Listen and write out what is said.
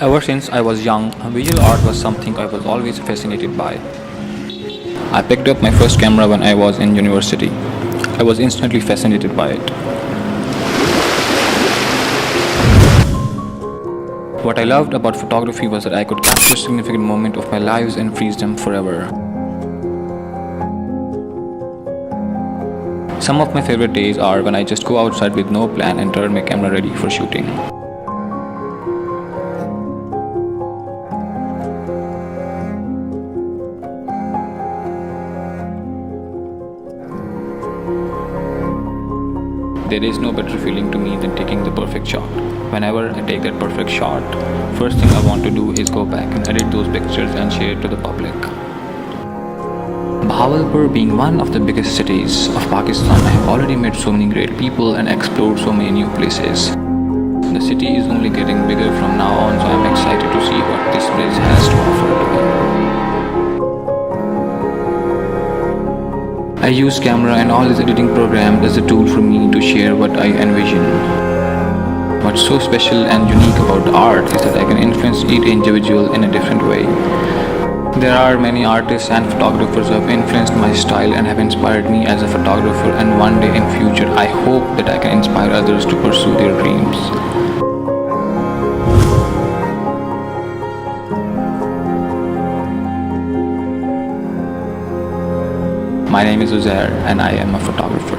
Ever since I was young, visual art was something I was always fascinated by. I picked up my first camera when I was in university. I was instantly fascinated by it. What I loved about photography was that I could capture significant moments of my lives and freeze them forever. Some of my favorite days are when I just go outside with no plan and turn my camera ready for shooting. There is no better feeling to me than taking the perfect shot. Whenever I take that perfect shot, first thing I want to do is go back and edit those pictures and share it to the public. Bahawalpur being one of the biggest cities of Pakistan, I have already met so many great people and explored so many new places. The city is only getting bigger from now on, so I am excited to see what this place has to offer to me. I use camera and all these editing programs as a tool for me to share what I envision. What's so special and unique about art is that I can influence each individual in a different way. There are many artists and photographers who have influenced my style and have inspired me as a photographer, and one day in future I hope that I can inspire others to pursue their dreams. My name is Uzair and I am a photographer.